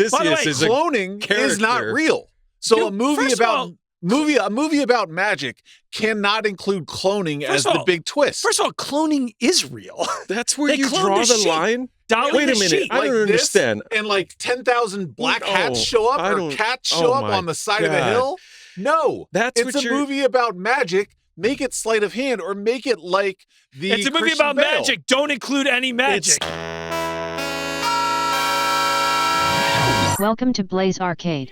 Odysseus is cloning is not real. So a movie about magic cannot include cloning as the big twist. First of all, cloning is real. That's where you draw the line? Dolly Wait a minute. sheep. I don't understand. And like 10,000 black hats show up or cats show up on the side of a hill. No, it's a movie about magic. Make it sleight of hand or make it like the It's a movie Christian about Bale. magic. Don't include any magic. Welcome to Bley's Arcade.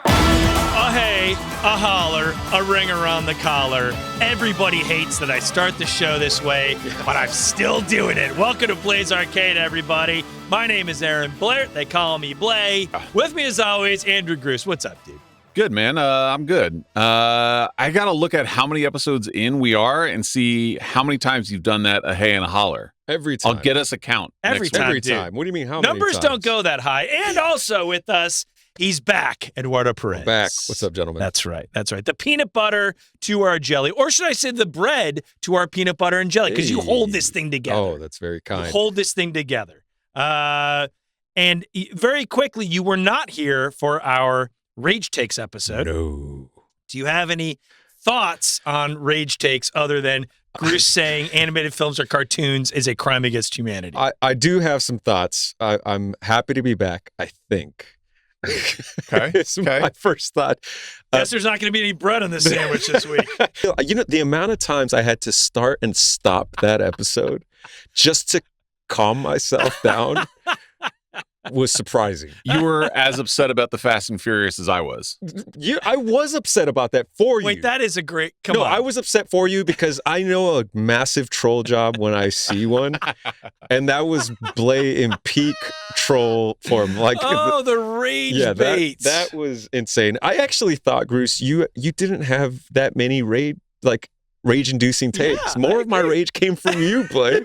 A hey, a holler, a ring around the collar. Everybody hates that I start the show this way, but I'm still doing it. Welcome to Bley's Arcade, everybody. My name is Aaron Bleyaert. They call me Bley. With me, as always, Andrew Gruss. What's up, dude? Good, man. I'm good. I got to look at how many episodes in we are and see how many times you've done that, a hey and a holler. Every time. I'll get us a count. Every time. What do you mean, how many Numbers times? don't go that high. And also with us, he's back, Eduardo Perez. Back. What's up, gentlemen? That's right. The peanut butter to our jelly. Or should I say the bread to our peanut butter and jelly? Because you hold this thing together. Oh, that's very kind. You hold this thing together. And very quickly, you were not here for our Rage Takes episode. No. Do you have any thoughts on Rage Takes other than Gruss saying animated films or cartoons is a crime against humanity? I do have some thoughts. I'm happy to be back, I think. Okay. It's my first thought. Guess there's not going to be any bread on this sandwich this week. You know, the amount of times I had to start and stop that episode just to calm myself down was surprising. You were as upset about the Fast and Furious as I was. I was upset about that for you. Wait, that is a great... Come on. I was upset for you because I know a massive troll job when I see one. And that was Bley in peak troll form. Like, the rage bait. That was insane. I actually thought, Gruss, you didn't have that many rage-inducing takes. More of my rage came from you, Bley.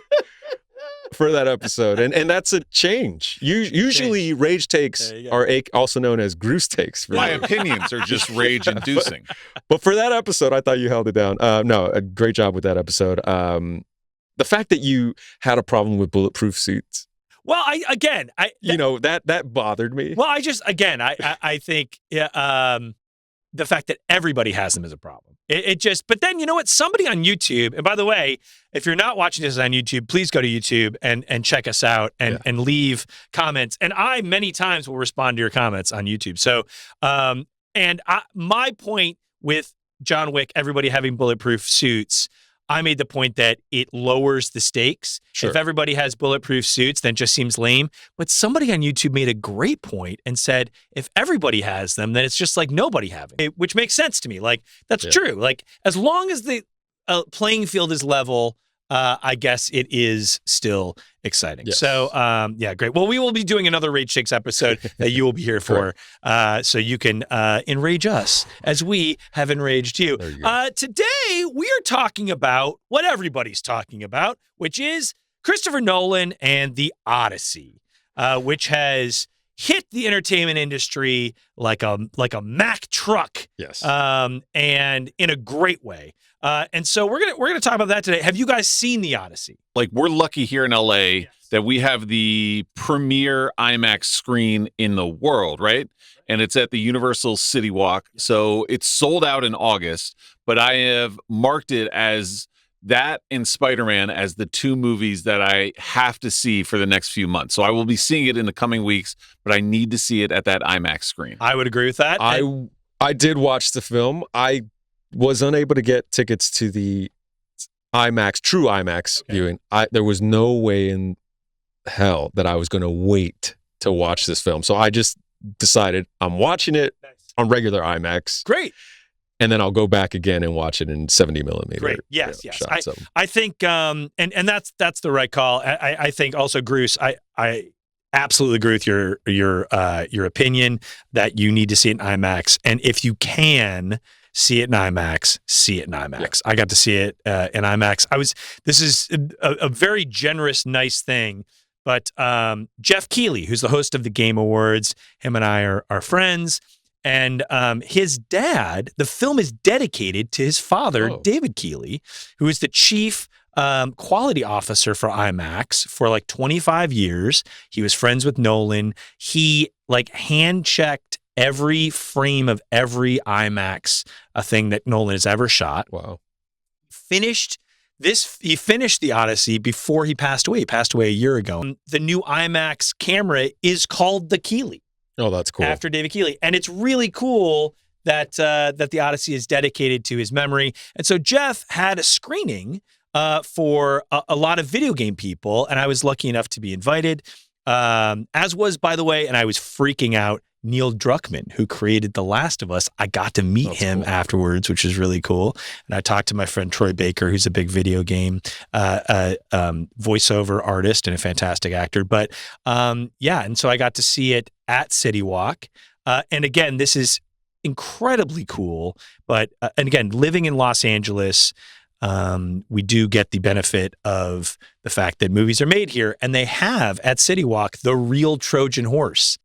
For that episode, and that's a change. Usually, rage takes are also known as Gruss takes. My opinions are just rage-inducing. But for that episode, I thought you held it down. No, a great job with that episode. The fact that you had a problem with bulletproof suits. Well, that bothered me. Well, I think the fact that everybody has them is a problem. But then you know what? Somebody on YouTube, and by the way, if you're not watching this on YouTube, please go to YouTube and check us out and leave comments. And I many times will respond to your comments on YouTube. So, my point with John Wick, everybody having bulletproof suits, I made the point that it lowers the stakes. Sure. If everybody has bulletproof suits, then it just seems lame. But somebody on YouTube made a great point and said, if everybody has them, then it's just like nobody having it, which makes sense to me. Like, that's true. Like, as long as the playing field is level, I guess it is still exciting. Yes. So, great. Well, we will be doing another Rage Shakes episode that you will be here for, so you can enrage us as we have enraged you. Today, we are talking about what everybody's talking about, which is Christopher Nolan and the Odyssey, which has hit the entertainment industry like a Mack truck. Yes. And in a great way. And so we're gonna talk about that today. Have you guys seen the Odyssey? Like, we're lucky here in LA that we have the premier IMAX screen in the world, right? And it's at the Universal City Walk. So it's sold out in August, but I have marked it as that and Spider-Man as the two movies that I have to see for the next few months. So I will be seeing it in the coming weeks, but I need to see it at that IMAX screen. I would agree with that. I did watch the film. I was unable to get tickets to the true IMAX viewing. There was no way in hell that I was going to wait to watch this film. So I just decided I'm watching it on regular IMAX. Great. And then I'll go back again and watch it in 70 millimeter. Great. Yes. Shot, I think, and that's the right call. I think also, Gruss, I absolutely agree with your opinion that you need to see it in IMAX. And if you can see it in IMAX, see it in IMAX. Yeah. I got to see it in IMAX. This is a very generous, nice thing. But Jeff Keighley, who's the host of the Game Awards, him and I are friends. And his dad, the film is dedicated to his father, David Keighley, who is the chief quality officer for IMAX for like 25 years. He was friends with Nolan. He like hand-checked every frame of every IMAX thing that Nolan has ever shot. Wow. He finished the Odyssey before he passed away. He passed away a year ago. The new IMAX camera is called the Keeley. Oh, that's cool. After David Keeley. And it's really cool that the Odyssey is dedicated to his memory. And so Jeff had a screening for a lot of video game people, and I was lucky enough to be invited, as was, by the way, and I was freaking out, Neil Druckmann, who created The Last of Us. I got to meet him afterwards, which was really cool. And I talked to my friend Troy Baker, who's a big video game voiceover artist and a fantastic actor. But and so I got to see it at City Walk. And again, this is incredibly cool. But and again, living in Los Angeles, we do get the benefit of the fact that movies are made here, and they have at City Walk the real Trojan horse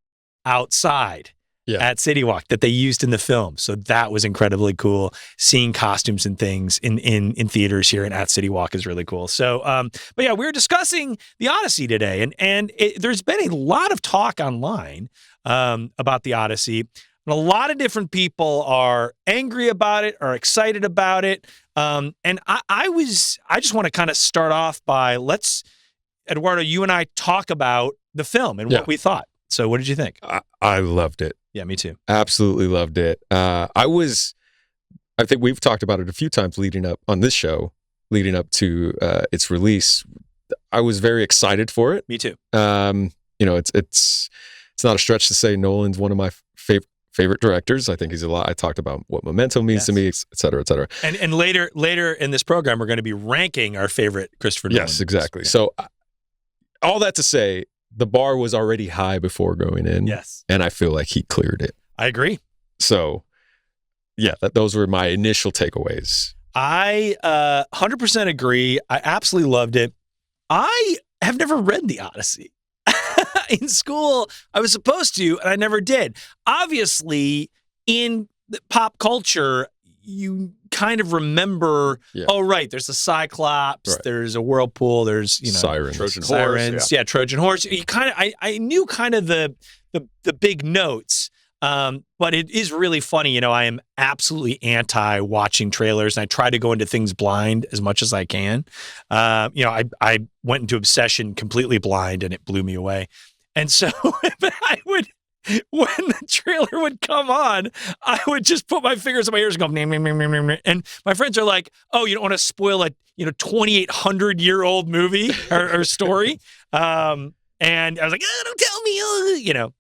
outside at City Walk that they used in the film. So that was incredibly cool. Seeing costumes and things in theaters here and at City Walk is really cool. So, but yeah, we were discussing the Odyssey today, and there's been a lot of talk online about the Odyssey. And a lot of different people are angry about it, are excited about it. And I just want to kind of start off by Eduardo, you and I talk about the film and what we thought. So what did you think? I loved it. Yeah, me too. Absolutely loved it. I think we've talked about it a few times leading up on this show, leading up to its release. I was very excited for it. Me too. It's not a stretch to say Nolan's one of my favorite directors. I think he's a lot. I talked about what Memento means to me, et cetera, et cetera. And later in this program, we're going to be ranking our favorite Christopher Nolan. Yes, exactly. Yeah. So all that to say, the bar was already high before going in. Yes. And I feel like he cleared it. I agree. So, yeah, those were my initial takeaways. I 100% agree. I absolutely loved it. I have never read the Odyssey. In school, I was supposed to, and I never did. Obviously, in pop culture, you kind of remember, oh, right, there's a Cyclops, there's a whirlpool, there's, Sirens. Trojan Horse. Yeah, Trojan Horse. You kind of, I knew kind of the big notes, but it is really funny. I am absolutely anti watching trailers, and I try to go into things blind as much as I can. I went into Obsession completely blind, and it blew me away. And so when the trailer would come on, I would just put my fingers in my ears and go, name, name, name, name, name. And my friends are like, oh, you don't want to spoil a 2,800-year-old movie or story. And I was like, oh, don't tell me,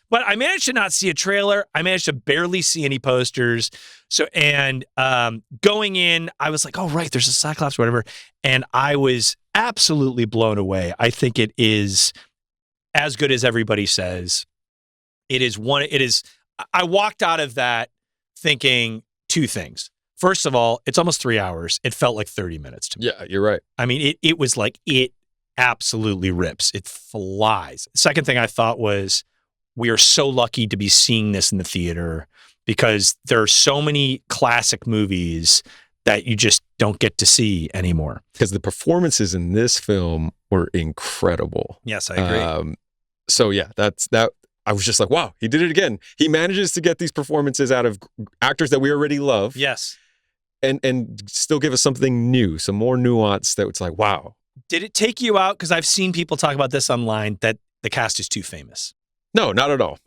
But I managed to not see a trailer. I managed to barely see any posters. So, and going in, I was like, oh, right, there's a Cyclops or whatever. And I was absolutely blown away. I think it is as good as everybody says. I walked out of that thinking two things. First of all, it's almost 3 hours. It felt like 30 minutes to me. Yeah, you're right. I mean, it was like, it absolutely rips. It flies. Second thing I thought was, we are so lucky to be seeing this in the theater because there are so many classic movies that you just don't get to see anymore. Because the performances in this film were incredible. Yes, I agree. So yeah, that. I was just like, wow, he did it again. He manages to get these performances out of actors that we already love. Yes. And still give us something new, some more nuance that it's like, wow. Did it take you out? Because I've seen people talk about this online, that the cast is too famous. No, not at all.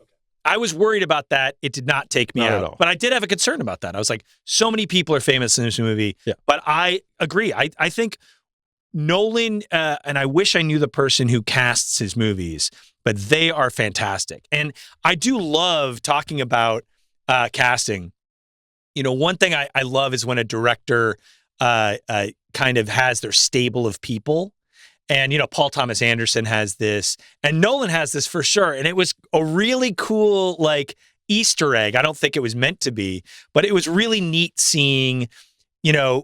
I was worried about that. It did not take me not out. At all. But I did have a concern about that. I was like, so many people are famous in this movie. Yeah. But I agree. I think Nolan, and I wish I knew the person who casts his movies, but they are fantastic. And I do love talking about casting. One thing I love is when a director kind of has their stable of people. And, Paul Thomas Anderson has this, and Nolan has this for sure. And it was a really cool, Easter egg. I don't think it was meant to be, but it was really neat seeing,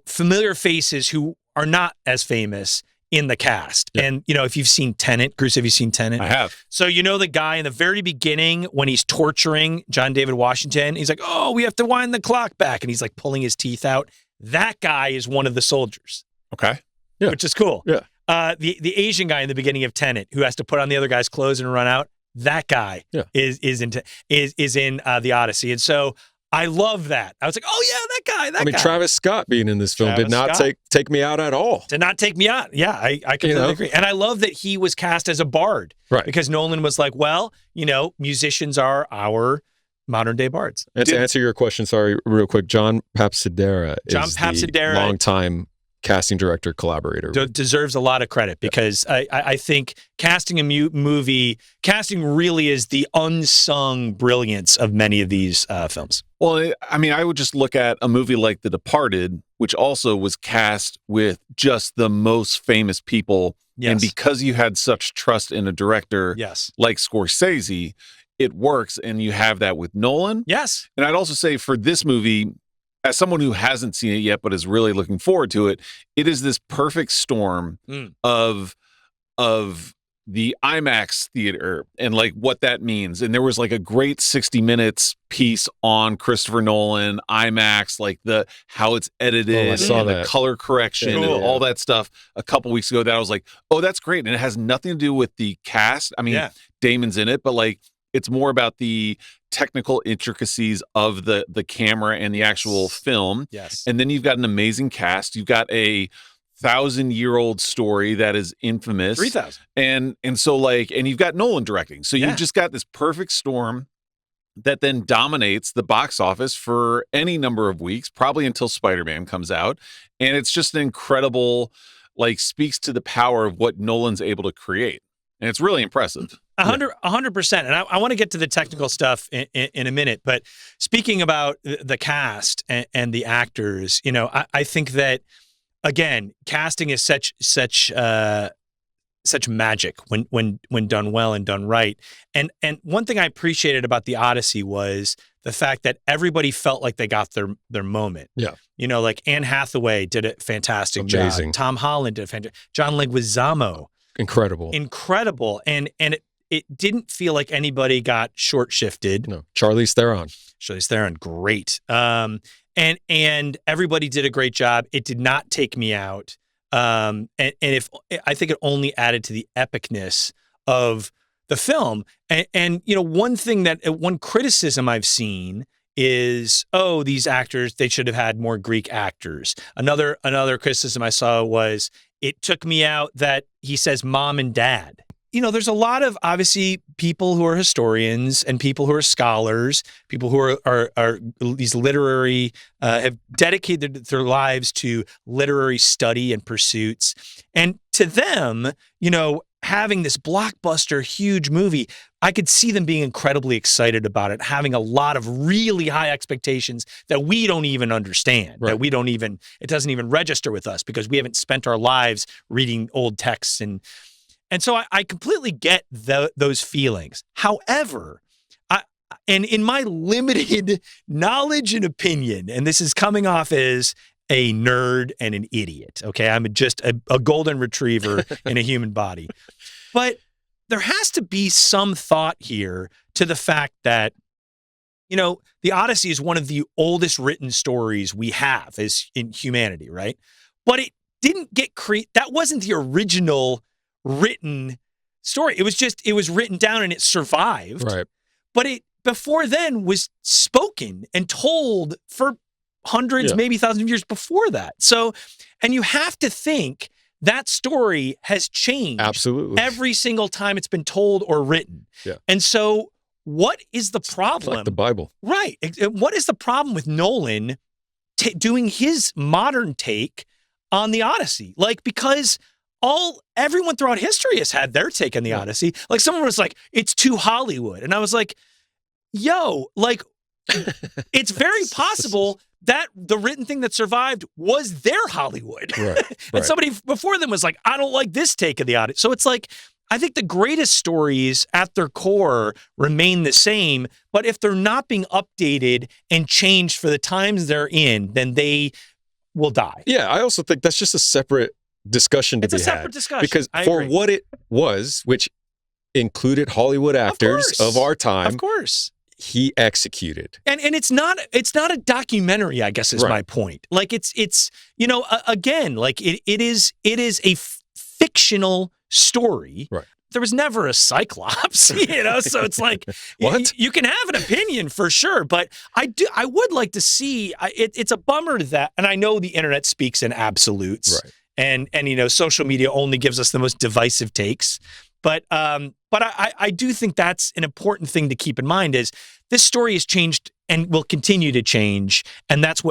familiar faces who are not as famous in the cast. Yeah. And, if you've seen Tenet, Gruss, have you seen Tenet? I have. So, the guy in the very beginning when he's torturing John David Washington, he's like, oh, we have to wind the clock back. And he's pulling his teeth out. That guy is one of the soldiers. Okay. which is cool. Yeah. The Asian guy in the beginning of Tenet who has to put on the other guy's clothes and run out, that guy is in the Odyssey. And so I love that. I was like, oh yeah, that guy. Travis Scott being in this film did not take me out at all. Did not take me out. Yeah, I completely agree. And I love that he was cast as a bard. Right. Because Nolan was like, well, musicians are our modern day bards. And to answer your question, sorry, real quick, John Papsidera is the longtime casting director collaborator. Deserves a lot of credit because I think casting a casting really is the unsung brilliance of many of these films. Well, I would just look at a movie like The Departed, which also was cast with just the most famous people. Yes. And because you had such trust in a director like Scorsese, it works. And you have that with Nolan. Yes. And I'd also say for this movie, as someone who hasn't seen it yet, but is really looking forward to it, it is this perfect storm of the IMAX theater and like what that means. And there was like a great 60 minutes piece on Christopher Nolan, IMAX, like how it's edited, I saw and that. the color correction and all that stuff a couple weeks ago that I was like, oh, that's great. And it has nothing to do with the cast. Damon's in it, but like, it's more about the technical intricacies of the camera and the actual film. Yes. And then you've got an amazing cast. You've got a 1,000-year-old story that is infamous. 3,000. And so and you've got Nolan directing. So you've just got this perfect storm that then dominates the box office for any number of weeks, probably until Spider-Man comes out. And it's just an incredible, speaks to the power of what Nolan's able to create. And it's really impressive. 100%. And I want to get to the technical stuff in a minute. But speaking about the cast and the actors, I think that, again, casting is such magic when done well and done right. And one thing I appreciated about the Odyssey was the fact that everybody felt like they got their moment. Yeah. Like Anne Hathaway did a fantastic job. Tom Holland did a fantastic job. John Leguizamo. Incredible. And it didn't feel like anybody got short shifted. No. Charlize Theron, great. And everybody did a great job. It did not take me out. And if I think it only added to the epicness of the film. And one criticism I've seen is, these actors, they should have had more Greek actors. Another criticism I saw was, it took me out that he says mom and dad. There's a lot of, obviously, people who are historians and people who are scholars, people who are these literary, have dedicated their lives to literary study and pursuits. And to them, having this blockbuster, huge movie, I could see them being incredibly excited about it, having a lot of really high expectations that we don't even understand, right. It doesn't even register with us because we haven't spent our lives reading old texts. And so I completely get those feelings. However, and in my limited knowledge and opinion, and this is coming off as a nerd and an idiot, okay? I'm just a golden retriever in a human body. But there has to be some thought here to the fact that, the Odyssey is one of the oldest written stories we have as in humanity, right? But it didn't get that wasn't the original written story. It was written down and it survived. Right. But it before then was spoken and told for hundreds, maybe thousands of years before that. So, and you have to think that story has changed absolutely every single time it's been told or written. Yeah. And so what is the problem? It's like the Bible. Right. What is the problem with Nolan doing his modern take on the Odyssey? Because everyone throughout history has had their take on the Odyssey. Like someone was like, it's too Hollywood. And I was like, it's very possible that the written thing that survived was their Hollywood. Right. And somebody before them was like, I don't like this take of the Odyssey. So it's like, I think the greatest stories at their core remain the same, but if they're not being updated and changed for the times they're in, then they will die. Yeah, I also think that's just a separate discussion to be had. It's a separate discussion. Because for what it was, which included Hollywood actors of our time. Of course. he executed. And it's not a documentary, I guess is my point. Like it's again, like it is a fictional story. Right. There was never a Cyclops, so it's like what? You can have an opinion for sure, but I would like to see it's a bummer that, and I know the internet speaks in absolutes, right. and social media only gives us the most divisive takes. But I do think that's an important thing to keep in mind is this story has changed and will continue to change, and that's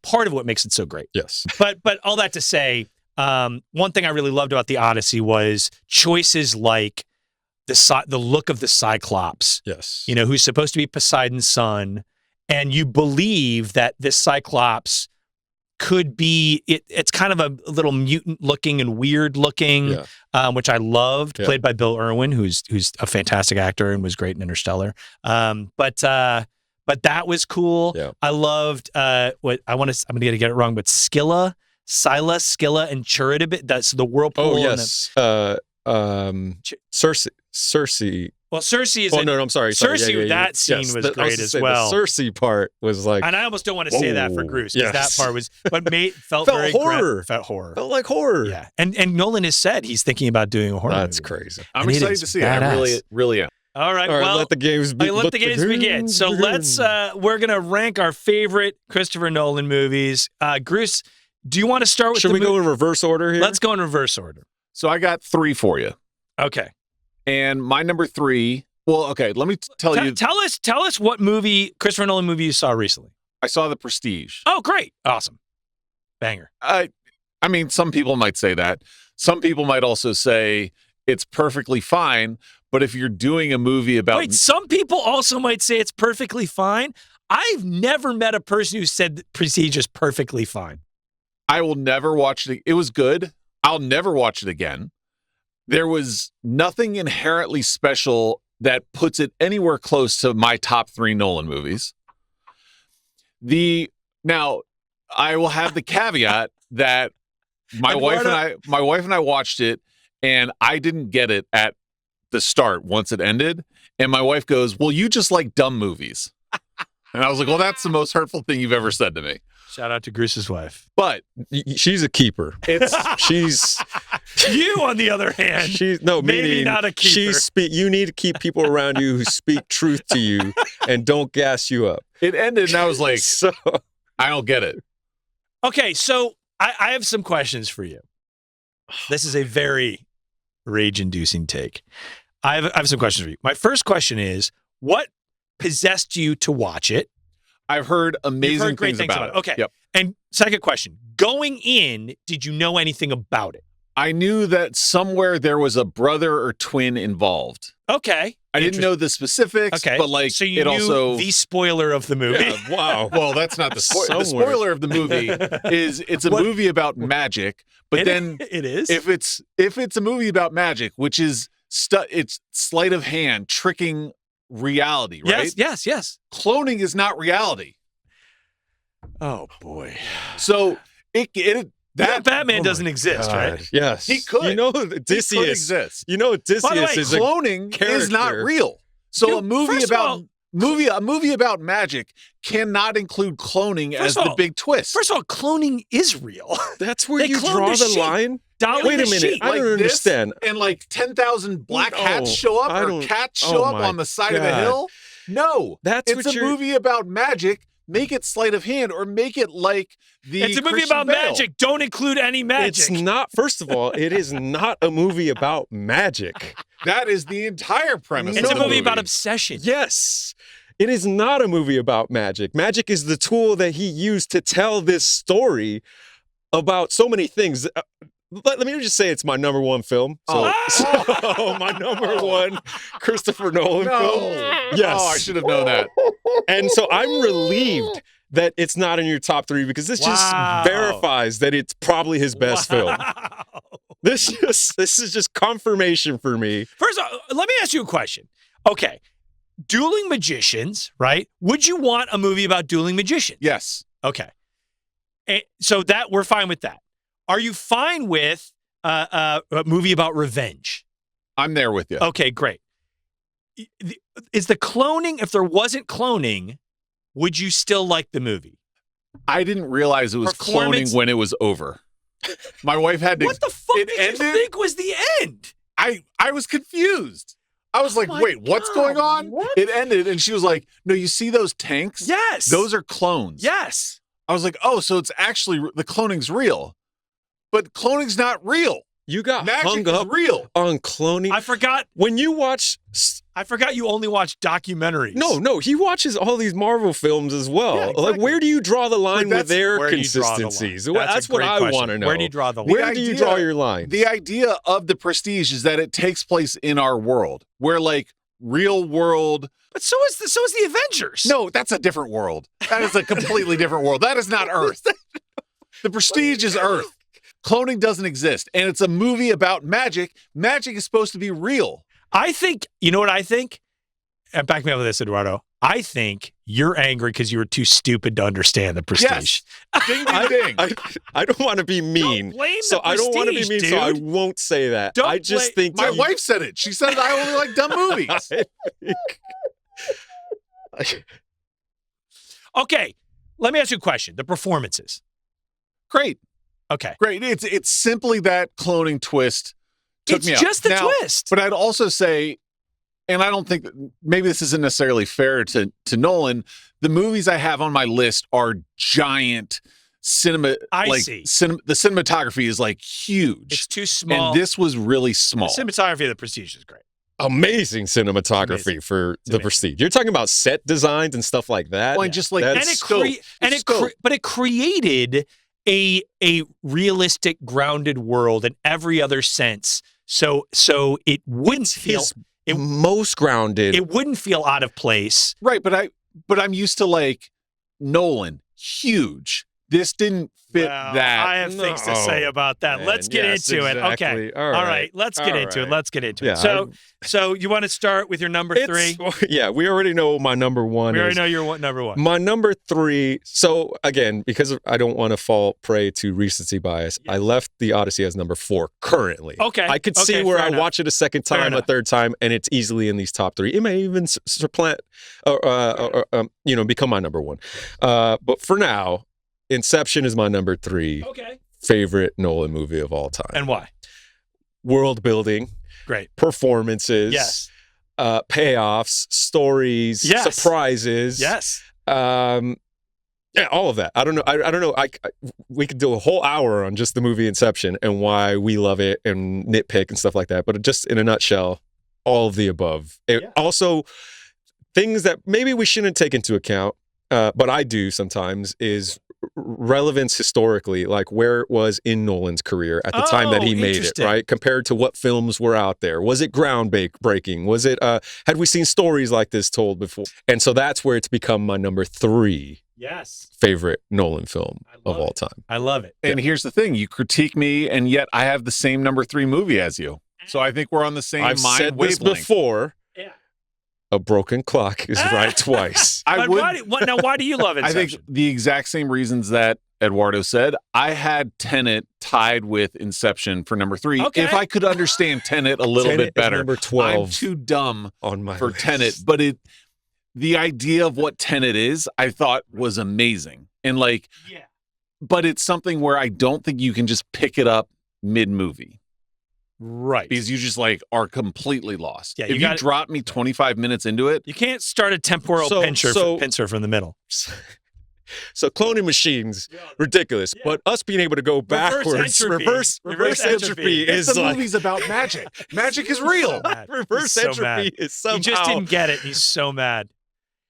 part of what makes it so great. Yes. But all that to say, one thing I really loved about the Odyssey was choices like the look of the Cyclops. Yes. Who's supposed to be Poseidon's son, and you believe that this Cyclops could be it's kind of a little mutant looking and weird looking, which I loved, played by Bill Irwin, who's a fantastic actor and was great in Interstellar. But that was cool. Yeah. I loved I'm gonna get it wrong, but Scylla, and Churidabit. That's the whirlpool. Oh yes. Circe. Well, Circe is. Oh no, I'm sorry. Circe. Yeah. That scene was great as well. The Circe part was like, and I almost don't want to say that for Gruss because that part was, but felt very horror. Felt horror. Felt like horror. Yeah, and Nolan has said he's thinking about doing a horror. That's movie. crazy. I'm excited to see it. I really am. All right, well, let the games begin. So let's. We're gonna rank our favorite Christopher Nolan movies. Gruss, do you want to start with? Should we go in reverse order here? Let's go in reverse order. So I got 3 for you. Okay. And my number 3. Well, okay. Let me tell you. Tell us what Christopher Nolan movie you saw recently. I saw The Prestige. Oh, great! Awesome, banger. I mean, some people might say that. Some people might also say it's perfectly fine. But if you're doing a movie about, some people also might say it's perfectly fine. I've never met a person who said that Prestige is perfectly fine. I will never watch it. It was good. I'll never watch it again. There was nothing inherently special that puts it anywhere close to my top 3 Nolan movies. Now, I will have the caveat that my wife and I watched it, and I didn't get it at the start once it ended. And my wife goes, "Well, you just like dumb movies." And I was like, "Well, that's the most hurtful thing you've ever said to me." Shout out to Gruss's wife. But she's a keeper. She's you, on the other hand. Maybe not a keeper. You need to keep people around you who speak truth to you and don't gas you up. It ended, and I was like, so I don't get it. Okay, so I have some questions for you. This is a very rage-inducing take. I have some questions for you. My first question is, what possessed you to watch it? I've heard amazing things about it. Okay. Yep. And second question, going in, did you know anything about it? I knew that somewhere there was a brother or twin involved. Okay. I didn't know the specifics, but so you knew the spoiler of the movie. Yeah, wow. Well, that's not the spoiler. The spoiler of the movie is it's a movie about magic, but then it is. If it's a movie about magic, which is it's sleight of hand, tricking reality, right? Yes. Cloning is not reality. Oh boy. So that Batman doesn't exist, God. right? Yes. He could. Odysseus exists. Odysseus By the way, is cloning is not real. So a movie about magic cannot include cloning as the big twist. First of all, cloning is real. That's where you draw the line? Wait a minute. I don't understand. And like 10,000 black hats show up or cats show up on the side of a hill. No. It's a movie about magic. Make it sleight of hand or make it like It's a movie Christian about Bale. magic. Don't include any magic. It's not, first of all, it is not a movie about magic. That is the entire premise. It's of a the movie about obsession. Yes. It is not a movie about magic. Magic is the tool that he used to tell this story about so many things. Let me just say it's my number 1 film. So my number 1 Christopher Nolan film. Yes. Oh, I should have known that. And so I'm relieved that it's not in your top 3 because this just verifies that it's probably his best film. This is just confirmation for me. First of all, let me ask you a question. Okay. Dueling magicians, right? Would you want a movie about dueling magicians? Yes. Okay. So that we're fine with that. Are you fine with a movie about revenge? I'm there with you. Okay, great. is the cloning, if there wasn't cloning, would you still like the movie? I didn't realize it was cloning when it was over. My wife had to. What the fuck did you think was the end? I was confused. I was like, wait, what's going on? What? It ended, and she was like, no, you see those tanks? Yes. Those are clones. Yes. I was like, oh, so it's actually, the cloning's real. But cloning's not real. You got Magic hung is up real. on cloning. I forgot. When you watch... I forgot you only watch documentaries. No, he watches all these Marvel films as well. Yeah, exactly. Like, where do you draw the line with their where do you draw the line? consistencies? That's a what great I question. want to know. Where do you draw the line? Where do you draw your line? The idea of The Prestige is that it takes place in our world, where like real world. But so is the Avengers. No, that's a different world. That is a completely different world. That is not Earth. The Prestige is Earth. Cloning doesn't exist, and it's a movie about magic. Magic is supposed to be real. I think, you know what I think? And back me up with this, Eduardo. I think you're angry because you were too stupid to understand The Prestige. Yes. Ding, ding, ding. I don't want to be mean. Don't blame so The I don't want to be Prestige, mean, so I dude. won't say that. Don't I just think My wife said it. She said I only like dumb movies. Okay, let me ask you a question. The performances. Great. Okay. Great. It's simply that cloning twist took me out. It's just the Now, twist. But I'd also say, and I don't think, maybe this isn't necessarily fair to Nolan, the movies I have on my list are giant cinema. See. The cinematography is like huge. It's too small. And this was really small. The cinematography of The Prestige is great. Amazing cinematography for The Prestige. You're talking about set designs and stuff like that. Well, and just like but it created a realistic, grounded world in every other sense. So it wouldn't feel most grounded. It wouldn't feel out of place. Right, but I'm used to like Nolan, huge. This didn't fit that. I have things to say about that. Man, let's get into it. Okay. All right. Let's get into it. Let's get into it. So you want to start with your number 3? Yeah, we already know my number 1 We already know your number 1. My number 3. So again, because I don't want to fall prey to recency bias, I left the Odyssey as number 4 currently. Okay. I could see where I watch it a second time, a third time, and it's easily in these top 3. It may even supplant, become my number 1. But for now, Inception is my number 3 favorite Nolan movie of all time. And why? World building. Great. Performances. Yes. Payoffs, stories, yes. surprises. Yes. Yeah, all of that. I don't know. We could do a whole hour on just the movie Inception and why we love it and nitpick and stuff like that. But just in a nutshell, all of the above. Also, things that maybe we shouldn't take into account, but I do sometimes, is relevance historically, like where it was in Nolan's career at the time that he made it, right? Compared to what films were out there. Was it groundbreaking? Was it, had we seen stories like this told before? And so that's where it's become my number 3 favorite Nolan film of all time. I love it. And here's the thing, you critique me, and yet I have the same number 3 movie as you. So I think we're on the same I've said this before. A broken clock is right twice. Why do you love Inception? I think the exact same reasons that Eduardo said. I had Tenet tied with Inception for number 3. Okay. If I could understand Tenet a little bit better. Number 12 I'm too dumb on my for list. Tenet, but the idea of what Tenet is, I thought was amazing. And but it's something where I don't think you can just pick it up mid-movie. Right. Because you just are completely lost. Yeah, if you drop me 25 minutes into it. You can't start a temporal pincer from the middle. So cloning machines, ridiculous. Yeah. But us being able to go backwards, reverse entropy is the movie's about magic. Magic is real. Reverse entropy is somehow. He just didn't get it. He's so mad.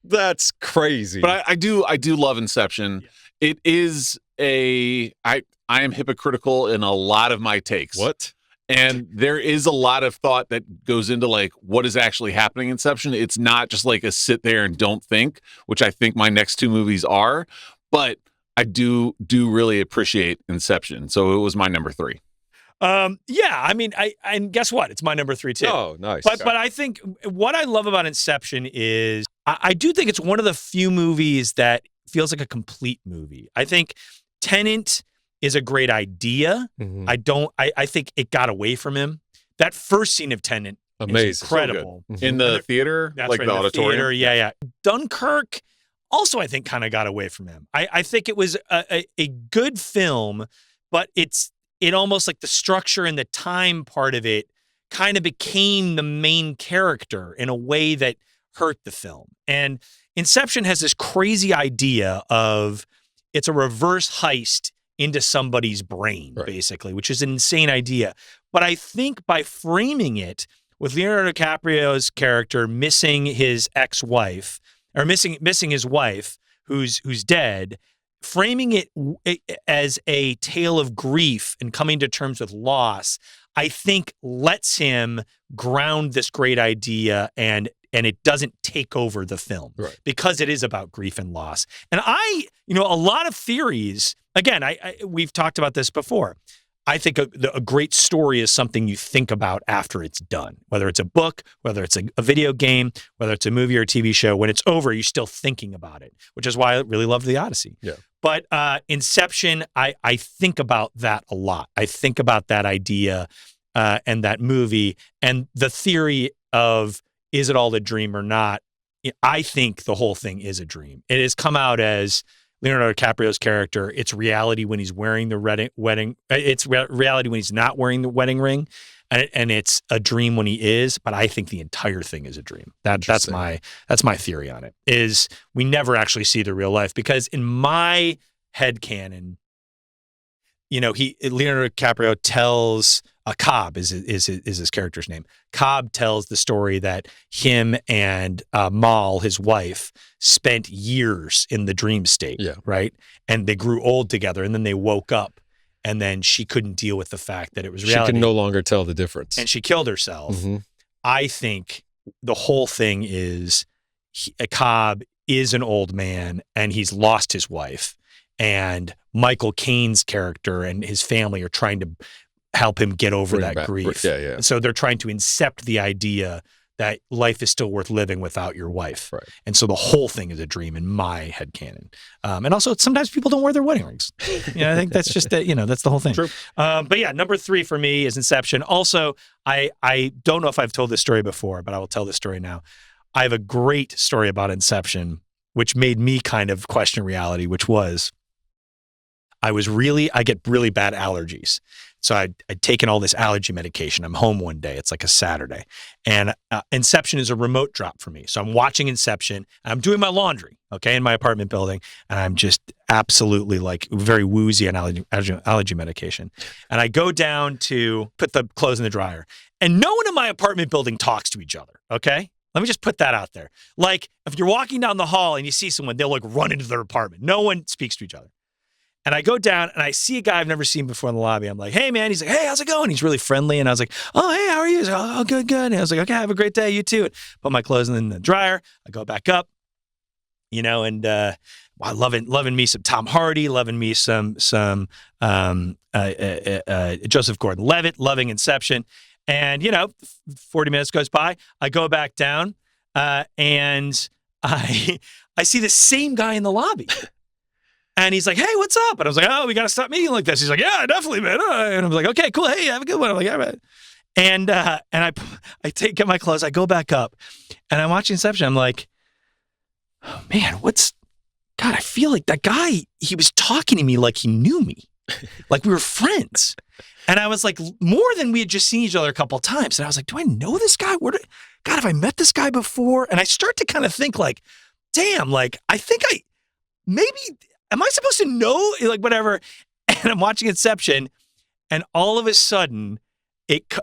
That's crazy. But I do love Inception. Yeah. It is I am hypocritical in a lot of my takes. What? And there is a lot of thought that goes into what is actually happening in Inception. It's not just a sit there and don't think, which I think my next 2 movies are. But I do really appreciate Inception. So it was my number 3. And guess what? It's my number 3 too. Oh, nice. But I think what I love about Inception is I do think it's one of the few movies that feels like a complete movie. I think Tenet is a great idea. Mm-hmm. I think it got away from him. That first scene of Tenet Amazing. is incredible. In the theater, That's like right, the in auditorium. theater, yeah. Dunkirk also, I think, kind of got away from him. I think it was a good film, but it almost like the structure and the time part of it kind of became the main character in a way that hurt the film. And Inception has this crazy idea of it's a reverse heist into somebody's brain, basically, which is an insane idea. But I think by framing it with Leonardo DiCaprio's character missing his ex-wife, or missing his wife who's dead, framing it as a tale of grief and coming to terms with loss, I think lets him ground this great idea and it doesn't take over the film because it is about grief and loss. And a lot of theories, again, we've talked about this before. I think a great story is something you think about after it's done, whether it's a book, whether it's a video game, whether it's a movie or a TV show. When it's over, you're still thinking about it, which is why I really loved The Odyssey. Yeah. But Inception, I think about that a lot. I think about that idea and that movie and the theory of, is it all a dream or not? I think the whole thing is a dream. It has come out as Leonardo DiCaprio's character. It's reality when he's wearing the wedding. It's reality when he's not wearing the wedding ring, and it's a dream when he is. But I think the entire thing is a dream. That's my theory on it. Is we never actually see the real life, because in my headcanon, Leonardo DiCaprio tells Cobb is his character's name. Cobb tells the story that him and Mal, his wife, spent years in the dream state, right? And they grew old together, and then they woke up, and then she couldn't deal with the fact that it was reality. She can no longer tell the difference. And she killed herself. Mm-hmm. I think the whole thing is Cobb is an old man, and he's lost his wife. And Michael Caine's character and his family are trying to help him get over that grief. Yeah. And so they're trying to incept the idea that life is still worth living without your wife. Right. And so the whole thing is a dream in my headcanon. And also sometimes people don't wear their wedding rings. I think that's just that, that's the whole thing. True. But yeah, number 3 for me is Inception. Also, I don't know if I've told this story before, but I will tell this story now. I have a great story about Inception, which made me kind of question reality, which was I get really bad allergies. So I'd taken all this allergy medication. I'm home one day. It's like a Saturday. And Inception is a remote drop for me. So I'm watching Inception. And I'm doing my laundry, in my apartment building. And I'm just absolutely like very woozy on allergy medication. And I go down to put the clothes in the dryer. And no one in my apartment building talks to each other, okay? Let me just put that out there. Like, if you're walking down the hall and you see someone, they'll like run into their apartment. No one speaks to each other. And I go down and I see a guy I've never seen before in the lobby. I'm like, hey, man. And he's like, hey, how's it going? He's really friendly. And I was like, oh, hey, how are you? He's like, oh, good. And I was like, okay, have a great day. You too. Put my clothes in the dryer. I go back up, and loving me some Tom Hardy, loving me some Joseph Gordon-Levitt, loving Inception. And, 40 minutes goes by. I go back down and I see the same guy in the lobby. And he's like, hey, what's up? And I was like, oh, we got to stop meeting like this. He's like, yeah, definitely, man. And I was like, okay, cool. Hey, have a good one. I'm like, all right. And I get my clothes. I go back up and I'm watching Inception. I'm like, oh, man, God, I feel like that guy, he was talking to me like he knew me. Like we were friends. And I was like, more than we had just seen each other a couple of times. And I was like, do I know this guy? God, have I met this guy before? And I start to kind of think like, damn, like, I think am I supposed to know? Like, whatever. And I'm watching Inception, and all of a sudden,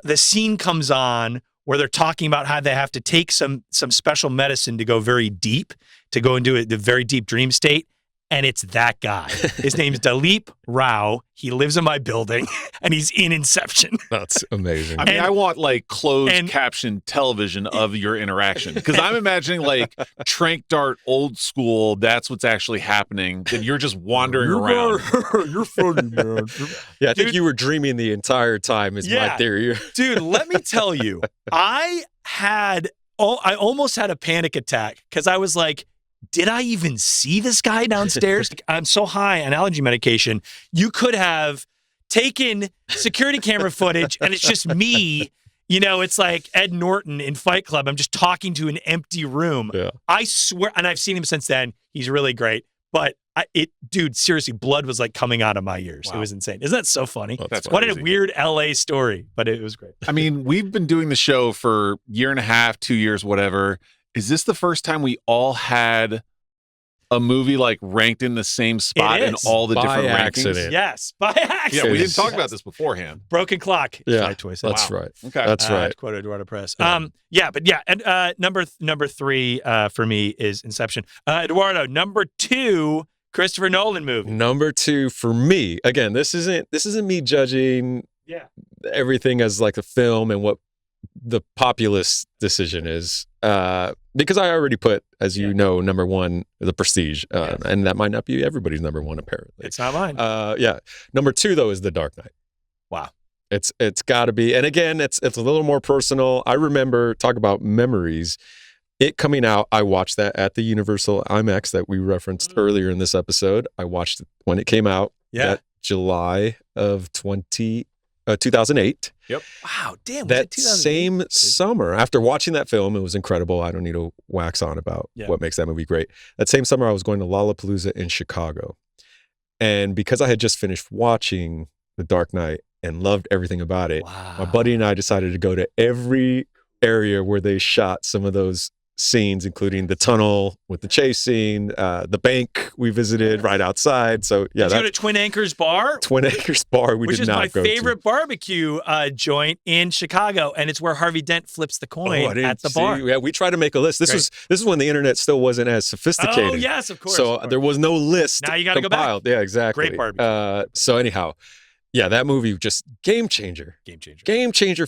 the scene comes on where they're talking about how they have to take some special medicine to go very deep, to go into the very deep dream state. And it's that guy. His name's Dilip Rao. He lives in my building, and he's in Inception. That's amazing. I mean, I want like closed caption television of your interaction, because I'm imagining like Trank Dart old school. That's what's actually happening. And you're just wandering around. You're funny, man. Yeah, I think you were dreaming the entire time. Is my theory. Dude, let me tell you, I almost had a panic attack because I was like, did I even see this guy downstairs? I'm so high on allergy medication. You could have taken security camera footage and it's just me it's like Ed Norton in Fight Club. I'm just talking to an empty room. Yeah. I swear, and I've seen him since then. He's really great. But dude, seriously, blood was like coming out of my ears. Wow. It was insane. Isn't that so funny? That's what crazy. a weird LA story, but it was great. I mean, we've been doing the show for a year and a half, 2 years, whatever. Is this the first time we all had a movie like ranked in the same spot in all the By different accident. rankings? Yes, by accident. Yeah, we didn't talk about this beforehand. Broken clock. Yeah, Right choice. that's Wow. right. Okay. That's right. To quote Eduardo Perez. Yeah. And number three for me is Inception. Eduardo, number two, Christopher Nolan movie. Number two for me. Again, this isn't me judging everything as like a film and what the populist decision is. Because I already put, as you know, number one, The Prestige. And that might not be everybody's number one, apparently. It's not mine. Number two, though, is The Dark Knight. Wow. It's got to be. And again, it's a little more personal. I remember, talk about memories. It coming out, I watched that at the Universal IMAX that we referenced earlier in this episode. I watched it when it came out. That July of 2008. Yep. Wow, damn. That same summer, after watching that film, it was incredible. I don't need to wax on about what makes that movie great. That same summer, I was going to Lollapalooza in Chicago. And because I had just finished watching The Dark Knight and loved everything about it, my buddy and I decided to go to every area where they shot some of those scenes, including the tunnel with the chase scene, the bank we visited right outside. So Did you go to Twin Anchors Bar? Twin Acres Bar, which is my favorite barbecue joint in Chicago, and it's where Harvey Dent flips the coin at the bar. Yeah, we tried to make a list. This is when the internet still wasn't as sophisticated. Oh yes, of course. So there was no list. Now you got to go back. Yeah, exactly. Great barbecue. So anyhow, that movie just game changer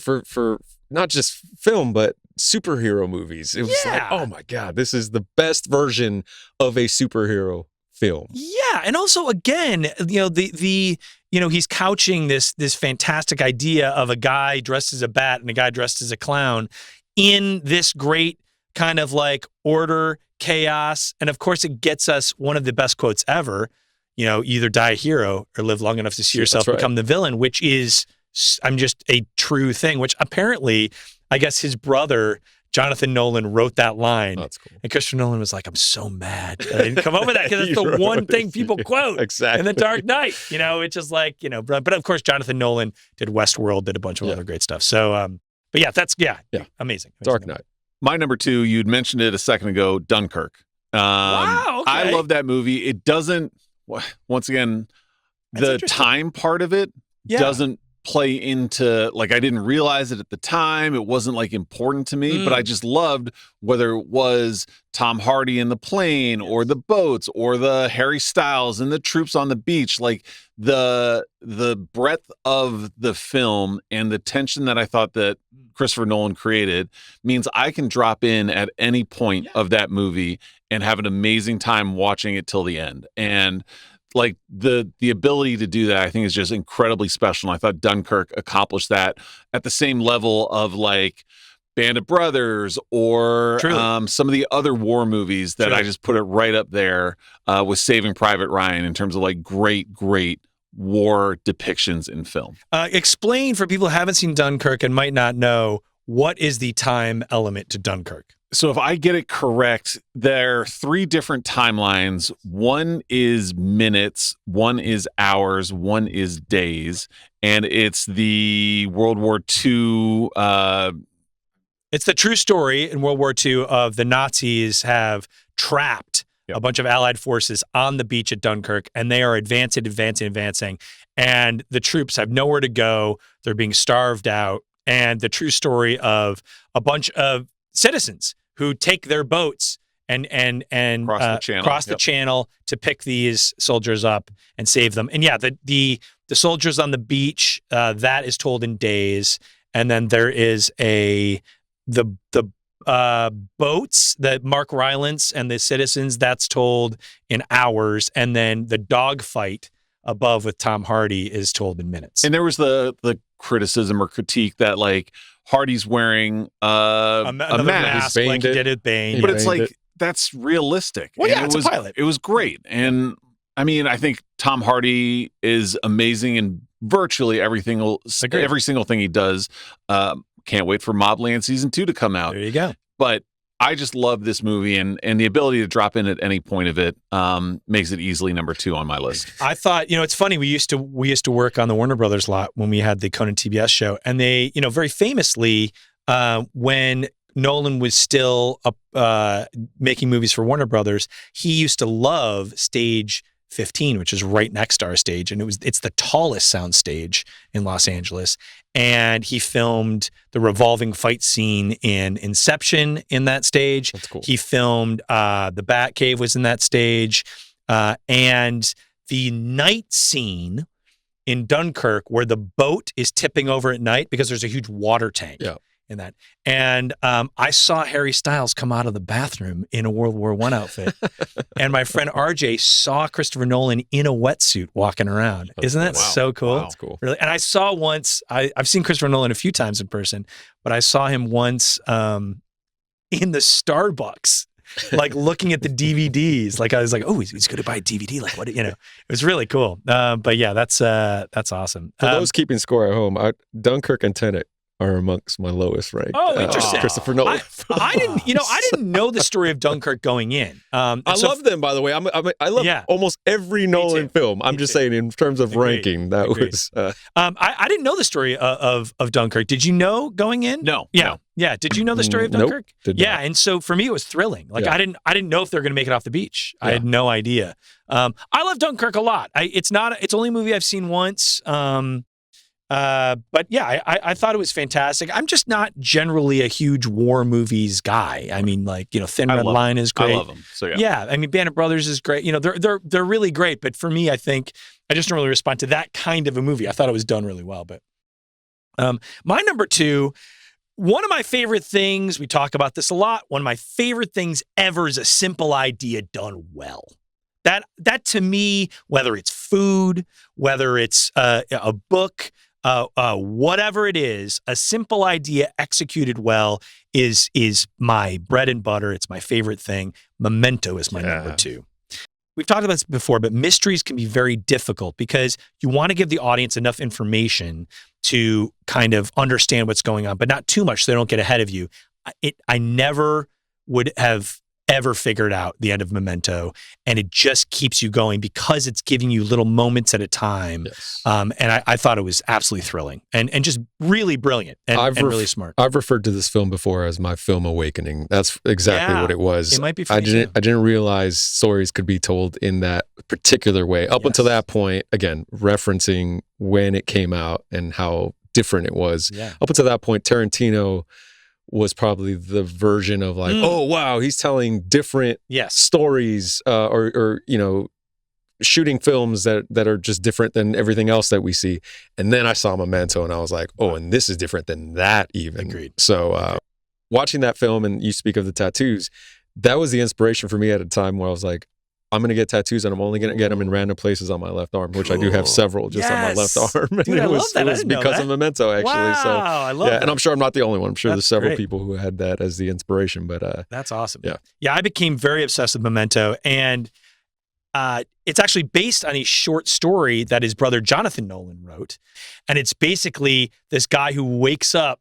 for not just film but superhero movies. It was like, oh my God, this is the best version of a superhero film. Yeah, and also again, he's couching this fantastic idea of a guy dressed as a bat and a guy dressed as a clown in this great kind of like order, chaos, and of course it gets us one of the best quotes ever. Either die a hero or live long enough to see yourself become the villain, which is just a true thing, which apparently, I guess his brother, Jonathan Nolan, wrote that line. Oh, that's cool. And Christopher Nolan was like, I'm so mad that I didn't come up with that because it's the one thing people quote in The Dark Knight. It's just like, but of course, Jonathan Nolan did Westworld, did a bunch of other great stuff. So, but that's amazing. Dark Knight. My number two, you'd mentioned it a second ago, Dunkirk. Wow, okay. I love that movie. It doesn't, once again, the time part of it doesn't play into, like, I didn't realize it at the time. It wasn't like important to me, but I just loved whether it was Tom Hardy in the plane or the boats or the Harry Styles and the troops on the beach. Like the breadth of the film and the tension that I thought that Christopher Nolan created means I can drop in at any point of that movie and have an amazing time watching it till the end. And like the ability to do that, I think, is just incredibly special. And I thought Dunkirk accomplished that at the same level of like Band of Brothers or some of the other war movies that I just put it right up there with Saving Private Ryan in terms of like great war depictions in film. Explain for people who haven't seen Dunkirk and might not know, what is the time element to Dunkirk? So if I get it correct, there are three different timelines. One is minutes, one is hours, one is days. And it's the World War II. It's the true story in World War II of the Nazis have trapped a bunch of Allied forces on the beach at Dunkirk, and they are advancing. And the troops have nowhere to go. They're being starved out. And the true story of a bunch of citizens who take their boats and cross the channel to pick these soldiers up and save them. And the soldiers on the beach, that is told in days. And then there is the boats, the Mark Rylance and the citizens, that's told in hours. And then the dogfight above with Tom Hardy is told in minutes. And there was the criticism or critique that like Hardy's wearing a mask like he did at Bane. But it's like, that's realistic. Well, and it's a pilot. It was great. And I mean, I think Tom Hardy is amazing in virtually every single thing he does. Can't wait for Mobland season 2 to come out. There you go. But I just love this movie, and the ability to drop in at any point of it makes it easily number 2 on my list. I thought, it's funny. We used to work on the Warner Brothers lot when we had the Conan TBS show, and they, very famously, when Nolan was still making movies for Warner Brothers, he used to love Stage 15, which is right next to our stage, and it's the tallest sound stage in Los Angeles. And he filmed the revolving fight scene in Inception in that stage. That's cool. He filmed the Batcave was in that stage, and the night scene in Dunkirk where the boat is tipping over at night because there's a huge water tank. Yeah. In that. And I saw Harry Styles come out of the bathroom in a World War I outfit. And my friend RJ saw Christopher Nolan in a wetsuit walking around. Isn't that so cool? Wow. That's cool. Really? And I saw once, I've seen Christopher Nolan a few times in person, but I saw him once in the Starbucks, like looking at the DVDs. Like I was like, oh, he's going to buy a DVD. Like what, it was really cool. But yeah, that's awesome. For those keeping score at home, Dunkirk and Tenet are amongst my lowest ranked. Oh, interesting. Christopher Nolan. I didn't know the story of Dunkirk going in. I love them, by the way. I love almost every Nolan film. I'm just saying, in terms of ranking, that was. I didn't know the story of Dunkirk. Did you know going in? No. Yeah. No. Yeah. Did you know the story of Dunkirk? Nope, did yeah. not. And so for me, it was thrilling. Like I didn't know if they were going to make it off the beach. I had no idea. I love Dunkirk a lot. It's only a movie I've seen once. But yeah, I thought it was fantastic. I'm just not generally a huge war movies guy. I mean, like, Thin Red Line is great. I love them. So yeah. I mean, Band of Brothers is great. They're really great. But for me, I think I just don't really respond to that kind of a movie. I thought it was done really well. But my number 2, one of my favorite things, we talk about this a lot. One of my favorite things ever is a simple idea done well. That to me, whether it's food, whether it's a book, whatever it is, a simple idea executed well is my bread and butter. It's my favorite thing. Memento is my number 2. We've talked about this before, but mysteries can be very difficult because you want to give the audience enough information to kind of understand what's going on, but not too much so they don't get ahead of you. I never would have ever figured out the end of Memento, and it just keeps you going because it's giving you little moments at a time. Yes. And I thought it was absolutely thrilling and just really brilliant and really smart. I've referred to this film before as my film awakening. That's exactly what it was. It might be for I me too. didn't realize stories could be told in that particular way. Up until that point, again, referencing when it came out and how different it was. Yeah. Up until that point, Tarantino was probably the version of like, oh wow, he's telling different stories, or shooting films that are just different than everything else that we see. And then I saw Memento, and I was like, oh, and this is different than that even. Agreed. So watching that film, and you speak of the tattoos, that was the inspiration for me at a time where I was like, I'm going to get tattoos, and I'm only going to get them in random places on my left arm, which I do have several just on my left arm. And Dude, I love that. It was because of Memento, actually. Wow, so I love that. And I'm sure I'm not the only one. I'm sure there's several great. people who had that as the inspiration. But that's awesome. Yeah, I became very obsessed with Memento, and it's actually based on a short story that his brother Jonathan Nolan wrote, and it's basically this guy who wakes up